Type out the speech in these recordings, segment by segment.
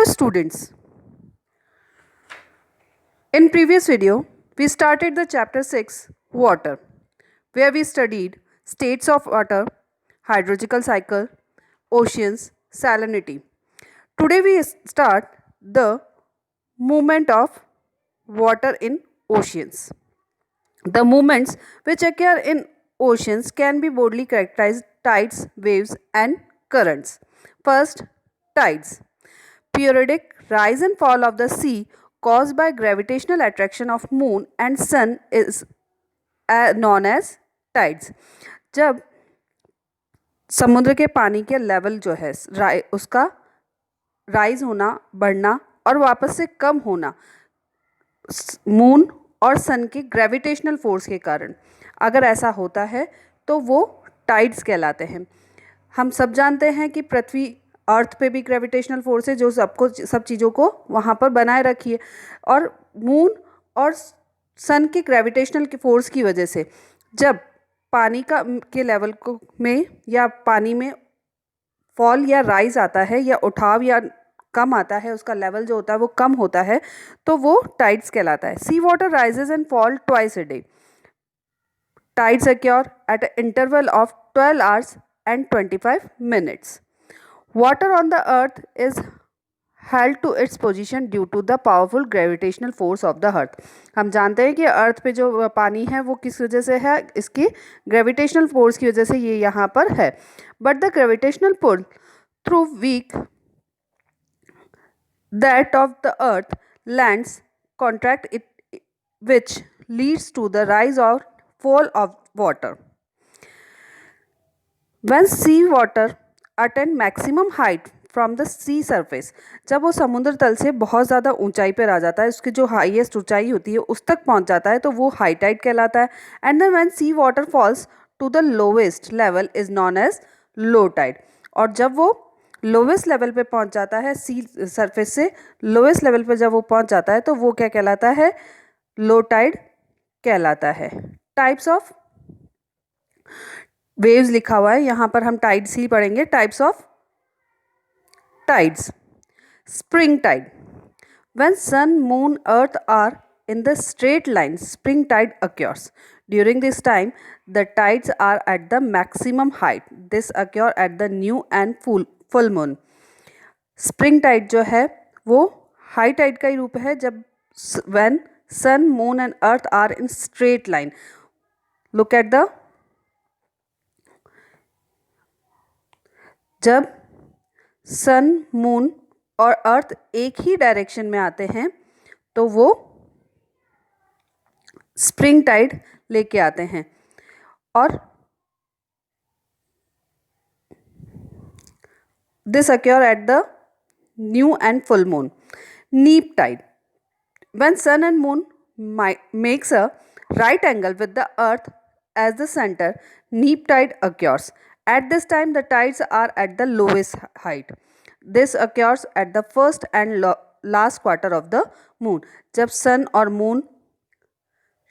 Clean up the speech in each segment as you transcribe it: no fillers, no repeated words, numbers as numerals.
Hello students. In previous video, we started the chapter 6 water where we studied states of water, hydrological cycle, oceans, salinity. Today we start the movement of water in oceans. The movements which occur in oceans can be broadly characterized tides, waves and currents. First, tides. Periodic rise and fall of the sea caused by gravitational attraction of moon and sun is known as tides. जब समुद्र के पानी के level जो है उसका rise होना, बढ़ना और वापस से कम होना मून और सन के ग्रेविटेशनल फोर्स के कारण अगर ऐसा होता है तो वो टाइड्स कहलाते हैं। हम सब जानते हैं कि पृथ्वी अर्थ पे भी ग्रेविटेशनल फोर्स है जो सब चीज़ों को वहाँ पर बनाए रखी है और मून और सन के ग्रेविटेशनल के फोर्स की वजह से जब पानी के लेवल में या पानी में फॉल या राइज आता है या उठाव या कम आता है, उसका लेवल जो होता है वो कम होता है, तो वो टाइड्स कहलाता है। Sea water rises and fall twice a day. Tides occur at an interval of 12 hours and 25 minutes. Water on the earth is held to its position due to the powerful gravitational force of the earth. हम जानते हैं कि अर्थ पे जो पानी है वो किस वजह से है, इसकी ग्रेविटेशनल फोर्स की वजह से ये यहाँ पर है। But the gravitational pull through weak that of the earth lands contract it, which leads to the rise or fall of water. When sea water attain maximum height from the sea surface, जब वो समुद्र तल से बहुत ज़्यादा ऊंचाई पर आ जाता है, उसकी जो हाईएस्ट ऊंचाई होती है उस तक पहुंच जाता है तो वो हाई टाइड कहलाता है। And then when sea water falls to the lowest level is known as low tide. और जब वो लोवेस्ट लेवल पे पहुंच जाता है, सी सरफेस से लोवेस्ट लेवल पे जब वो पहुंच जाता है तो वो क्या कहलाता है? लो टाइड कहलाता है। टाइप्स ऑफ वेव्स लिखा हुआ है, यहाँ पर हम टाइड्स ही पढ़ेंगे। Types of tides. Spring tide. When sun moon earth are in the straight line, spring tide occurs. During this time, the tides are at the maximum height. This occur at the new and full moon. Spring tide जो है वो high tide का ही रूप है जब when sun, moon and earth are in straight line. Look at the जब sun, moon और earth एक ही डायरेक्शन में आते हैं तो वो स्प्रिंग टाइड लेके आते हैं। और this occur at the new and full moon. Neap tide. When sun and moon makes a right angle with the earth as the centre, neap tide occurs. At this time the tides are at the lowest height. This occurs at the first and last quarter of the moon. जब sun और moon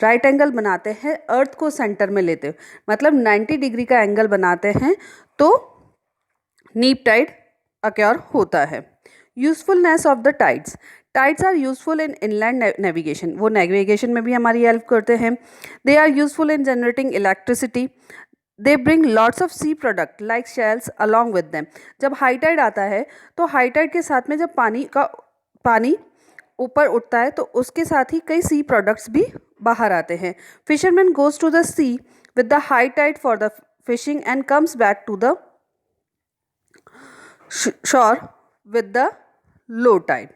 right angle बनाते हैं, अर्थ को centre में लेते हुए, मतलब 90 degree का एंगल बनाते हैं तो नीप टाइड अक्योर होता है। Usefulness of the tides. Tides are useful in inland navigation. वो नेविगेशन में भी हमारी हेल्प करते हैं। They are useful in generating electricity. They bring lots of sea product like shells along with them. जब high tide आता है तो हाई टाइड के साथ में जब पानी ऊपर उठता है तो उसके साथ ही कई सी प्रोडक्ट्स भी बाहर आते हैं। Fisherman goes to the sea with the high tide for the fishing and comes back to the shore with the low tide.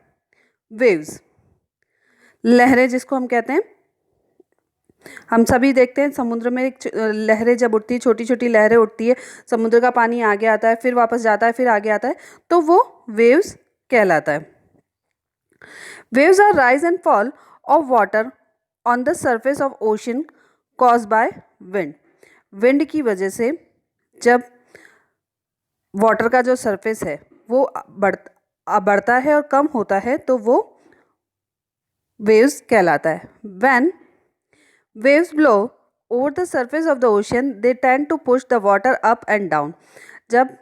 Waves. लहरें जिसको हम कहते हैं, हम सभी देखते हैं समुद्र में लहरें जब उठती है, छोटी छोटी लहरें उठती है, समुद्र का पानी आगे आता है फिर वापस जाता है फिर आगे आता है तो वो वेव्स कहलाता है। Waves are rise and fall of water on the surface of ocean caused by wind. Wind की वजह से जब वाटर का जो सरफेस है वो बढ़ता है और कम होता है तो वो waves कहलाता है। When waves blow over the surface of the ocean, they tend to push the water up and down. जब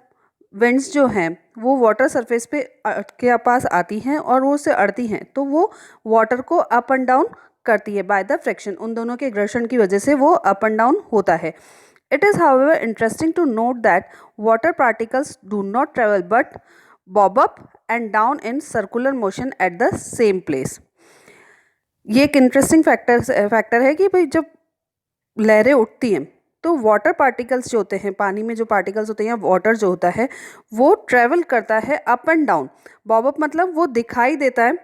winds जो हैं वो वाटर सरफेस पे के पास आती हैं और वो उससे अड़ती हैं, तो वो वाटर को अप एंड डाउन करती है बाय द फ्रिक्शन। उन दोनों के घर्षण की वजह से वो अप एंड डाउन होता है। It is however interesting to note that water particles do not travel but bob up and down in circular motion at the same place. ये एक इंटरेस्टिंग फैक्टर है कि भाई जब लहरें उठती हैं तो वाटर पार्टिकल्स जो होते हैं, पानी में जो पार्टिकल्स होते हैं, वाटर जो होता है वो ट्रेवल करता है up and down. Bob up मतलब वो दिखाई देता है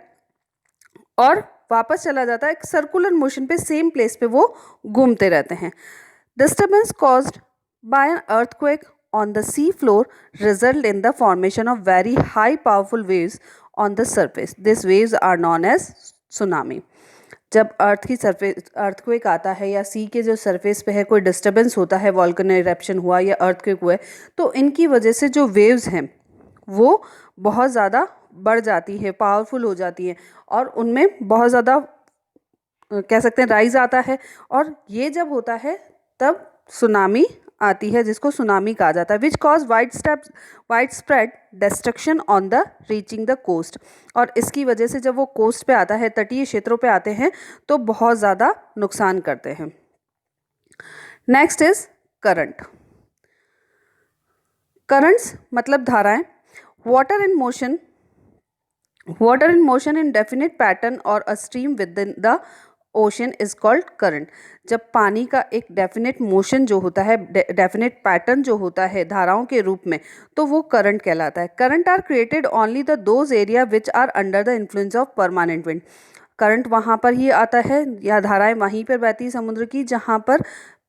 और वापस चला जाता है, एक सर्कुलर मोशन पे सेम प्लेस पे वो घूमते रहते हैं। Disturbance caused by an earthquake on the sea floor result in the formation of very high powerful waves on the surface. These waves are known as tsunami. जब अर्थ की surface earthquake आता है या सी के जो सरफेस पे है कोई डिस्टर्बेंस होता है, वॉल्केनो इरप्शन हुआ या अर्थक्वेक हुआ है, तो इनकी वजह से जो वेव्स हैं वो बहुत ज़्यादा बढ़ जाती है, पावरफुल हो जाती है और उनमें बहुत ज़्यादा कह सकते हैं राइज आता है। और ये जब होता है तब सुनामी आती है, जिसको सुनामी कहा जाता है। Which cause widespread destruction on the reaching the coast. और इसकी वजह से जब वो कोस्ट पे आता है, तटीय क्षेत्रों पे आते हैं, तो बहुत ज़्यादा नुकसान करते हैं। Next is current. करंट्स मतलब धाराएं। Water in motion in definite pattern or a stream within the ocean is called current. जब पानी का एक डेफिनेट मोशन जो होता है, डेफिनेट पैटर्न जो होता है धाराओं के रूप में, तो वो करंट कहलाता है। Current are created only the those area which are under the influence of permanent wind. Current वहाँ पर ही आता है या धाराएं वहीं पर बहती है समुद्र की जहाँ पर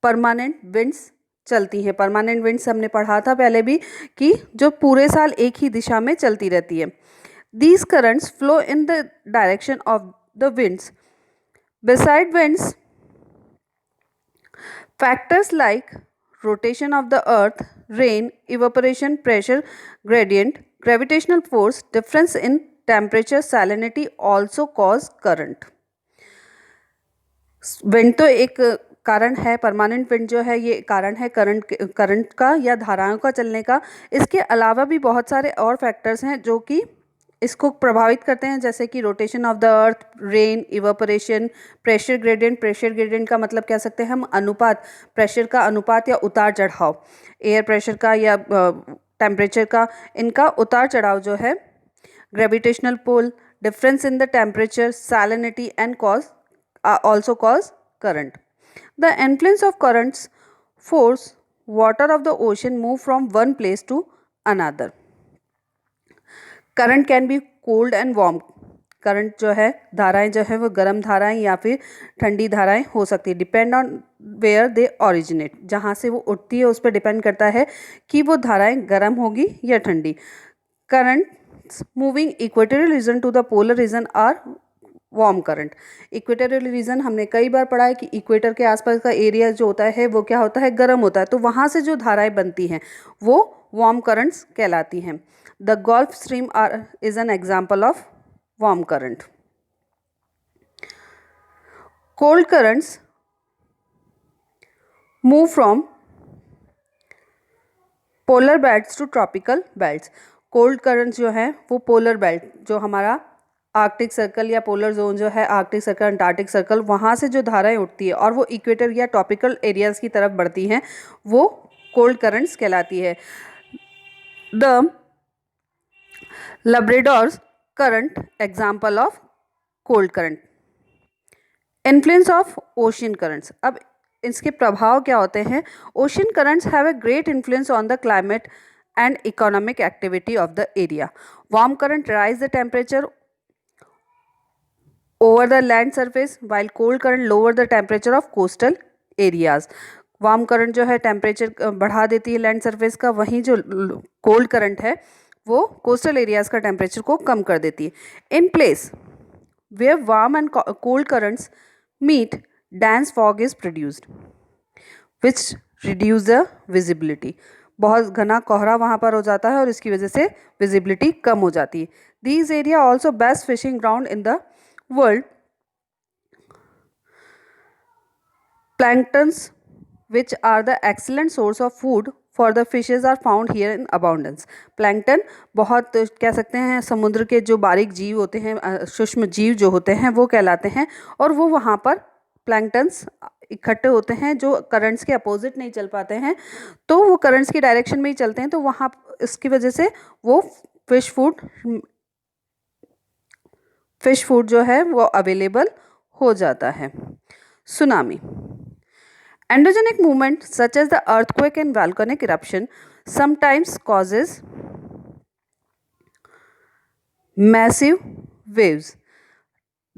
परमानेंट विंड्स चलती हैं। परमानेंट विंड्स हमने पढ़ा था पहले भी कि जो पूरे साल एक ही दिशा में चलती रहती है। These currents flow in the direction of the winds. Beside winds, factors like rotation of the earth, rain, evaporation, pressure gradient, gravitational force, difference in temperature, salinity also cause current. Wind तो एक कारण है, permanent wind जो है ये कारण है current का या धाराओं का चलने का। इसके अलावा भी बहुत सारे और फैक्टर्स हैं जो कि इसको प्रभावित करते हैं, जैसे कि rotation of the earth, rain, evaporation, pressure gradient. Pressure gradient का मतलब कह सकते हैं हम अनुपात, प्रेशर का अनुपात या उतार चढ़ाव, एयर प्रेशर का या टेम्परेचर का, इनका उतार चढ़ाव जो है। Gravitational pull, difference in the temperature, salinity and also cause current. The influence of currents force water of the ocean move from one place to another. Current can be cold and warm. Current जो है, धाराएं जो है वो गर्म धाराएं या फिर ठंडी धाराएं हो सकती है। Depend on where they originate, जहाँ से वो उठती है उस पर डिपेंड करता है कि वो धाराएं गर्म होगी या ठंडी। Currents moving equatorial region to the polar region are warm current. Equatorial region हमने कई बार पढ़ा है कि इक्वेटर के आसपास का एरिया जो होता है वो क्या होता है, गर्म होता है, तो वहाँ से जो धाराएं बनती हैं वो वार्म करंट्स कहलाती हैं। The Gulf Stream is an example of warm current. Cold currents move from polar belts to tropical belts. Cold currents जो हैं वो पोलर बेल्ट, जो हमारा आर्कटिक सर्कल या पोलर जोन जो है, आर्कटिक सर्कल, अंटार्कटिक सर्कल, वहाँ से जो धाराएं उठती है और वो इक्वेटर या ट्रॉपिकल एरियाज़ की तरफ बढ़ती हैं, वो कोल्ड करंट्स कहलाती है। The Labrador current example of cold current. Influence of ocean currents. अब इसके प्रभाव क्या होते हैं। Ocean currents have a great influence on the climate and economic activity of the area. Warm current raise the temperature over the land surface while cold current lower the temperature of coastal areas. Warm current जो है temperature बढ़ा देती है land surface का, वहीं जो cold current है वो कोस्टल एरियाज का टेम्परेचर को कम कर देती है। In place where warm and cold currents meet dense fog is produced which reduce the visibility. बहुत घना कोहरा वहाँ पर हो जाता है और इसकी वजह से विजिबिलिटी कम हो जाती है। These area also best fishing ground in the world. Planktons which are the excellent source of food for the fishes are found here in abundance. Plankton बहुत कह सकते हैं समुद्र के जो बारीक जीव होते हैं, सूक्ष्म जीव जो होते हैं वो कहलाते हैं, और वो वहाँ पर प्लैंकटन्स इकट्ठे होते हैं जो करंट्स के अपोजिट नहीं चल पाते हैं, तो वो करंट्स की डायरेक्शन में ही चलते हैं, तो वहाँ इसकी वजह से वो फिश फूड जो है वो अवेलेबल हो जाता है। Tsunami. Endogenic movement such as the earthquake and volcanic eruption sometimes causes massive waves.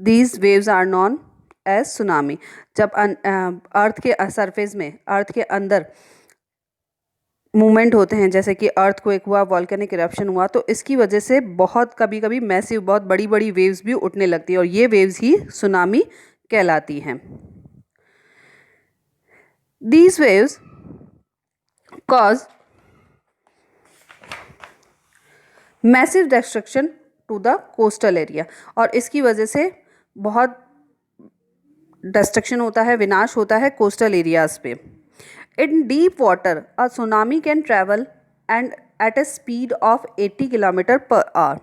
These waves are known as tsunami. जब अर्थ के सरफेस में, अर्थ के अंदर मूवमेंट होते हैं, जैसे कि अर्थक्वेक हुआ, वॉल्केनिक इरप्शन हुआ, तो इसकी वजह से बहुत कभी कभी मैसिव, बहुत बड़ी बड़ी वेव्स भी उठने लगती है, और ये वेव्स ही सुनामी कहलाती हैं। These waves cause massive destruction to the coastal area, और इसकी वजह से बहुत डिस्ट्रक्शन होता है, विनाश होता है कोस्टल एरियाज पे। In deep water, a tsunami can travel and at a speed of 80 km/h.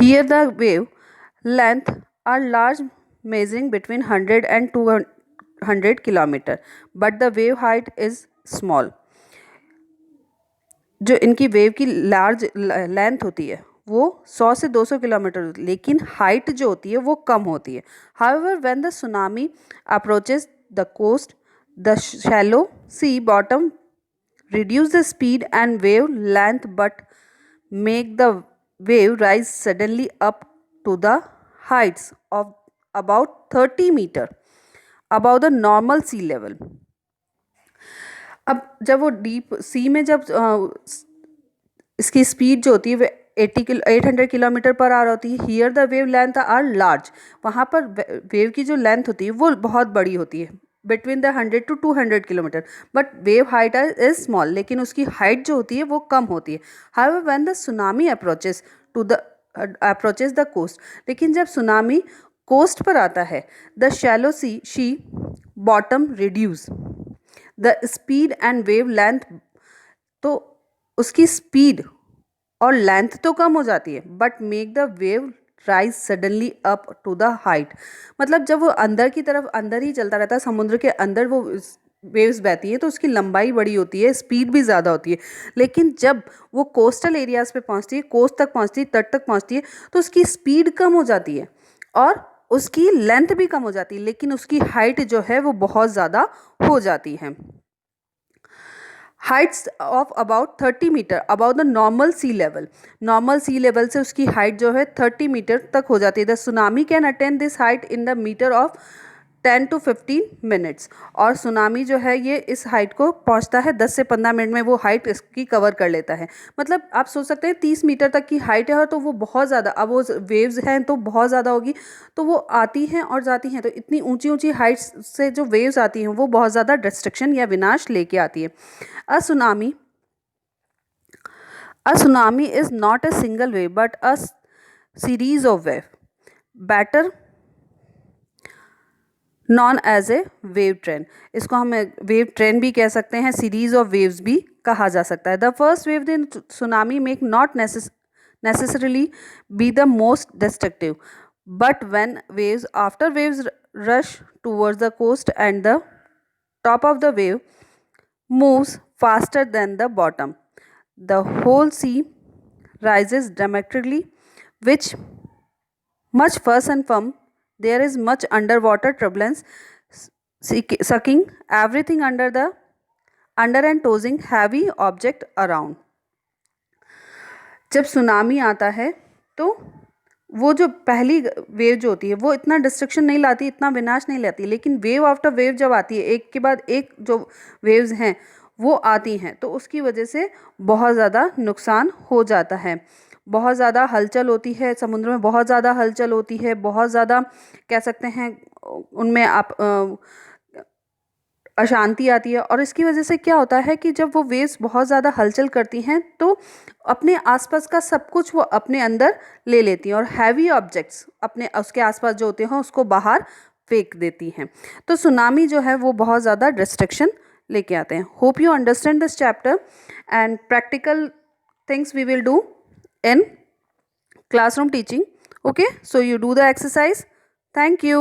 Here the wave length are large, measuring between 100 and 200 km, but the wave height is small. जो इनकी wave की large length होती है वो 100 से 200 kilometre होती है, लेकिन हाइट जो होती है वो कम होती है। However, when the tsunami approaches the coast, the shallow sea bottom reduce the speed and wave length but make the wave rise suddenly up to the heights of about 30 meter above the normal sea level. अब जब वो deep sea में जब इसकी speed जो होती है वो 800 किलोमीटर पर आवर होती है। Here the wavelength are large, वहाँ पर वेव की जो लेंथ होती है वो बहुत बड़ी होती है, between the 100 to 200 kilometre, but wave height is small, लेकिन उसकी हाइट जो होती है वो कम होती है। However when the tsunami approaches the coast, लेकिन जब सुनामी कोस्ट पर आता है, the shallow sea bottom reduce the speed and wavelength, तो उसकी स्पीड और लेंथ तो कम हो जाती है, but make the wave rise suddenly up to the height. मतलब जब वो अंदर की तरफ अंदर ही चलता रहता है, समुद्र के अंदर वो वेव्स बहती है, तो उसकी लंबाई बड़ी होती है, स्पीड भी ज़्यादा होती है, लेकिन जब वो कोस्टल एरियाज़ पे पहुंचती है, कोस्ट तक पहुंचती है, तट तक पहुंचती है, तो उसकी स्पीड कम हो जाती है और उसकी लेंथ भी कम हो जाती है, लेकिन उसकी हाइट जो है वो बहुत ज़्यादा हो जाती है। Heights of about 30 metre about the normal sea level, normal sea level से उसकी हाइट जो है 30 मीटर तक हो जाती है। The tsunami can attain this height in the metre of 10 to 15 minutes, और सुनामी जो है ये इस हाइट को पहुंचता है 10 से 15 मिनट में, वो हाइट इसकी कवर कर लेता है। मतलब आप सोच सकते हैं 30 मीटर तक की हाइट है, तो वो बहुत ज़्यादा, अब वो वेव्स हैं तो बहुत ज़्यादा होगी, तो वो आती हैं और जाती हैं, तो इतनी ऊंची ऊंची हाइट्स से जो वेव्स आती हैं वो बहुत ज़्यादा डिस्ट्रक्शन या विनाश लेके आती है। A tsunami is not a single wave but a series of waves, better known as a wave trend. इसको हम वेव ट्रेंड भी कह सकते हैं, सीरीज ऑफ वेव्स भी कहा जा सकता है। The first wave in tsunami make not necessarily be the most destructive, but when waves after waves rush towards the coast and the top of the wave moves faster than the bottom, the whole sea rises dramatically, which much fuss and foam. There is much underwater turbulence, sucking everything under and tossing heavy object around. जब tsunami आता है तो वो जो पहली wave जो होती है वो इतना डिस्ट्रक्शन नहीं लाती, इतना विनाश नहीं लाती, लेकिन वेव आफ्टर वेव जब आती है, एक के बाद एक जो वेव्स हैं वो आती हैं, तो उसकी वजह से बहुत ज़्यादा नुकसान हो जाता है। बहुत ज़्यादा हलचल होती है समुद्र में, बहुत ज़्यादा हलचल होती है, बहुत ज़्यादा कह सकते हैं उनमें आप अशांति आती है, और इसकी वजह से क्या होता है कि जब वो वेव्स बहुत ज़्यादा हलचल करती हैं तो अपने आसपास का सब कुछ वो अपने अंदर ले लेती हैं और हैवी ऑब्जेक्ट्स अपने उसके आसपास जो होते हैं उसको बाहर फेंक देती हैं। तो सुनामी जो है वो बहुत ज़्यादा डिस्ट्रक्शन लेके आते हैं. Hope you understand this chapter and practical things we will do in classroom teaching. Okay, so you do the exercise. Thank you.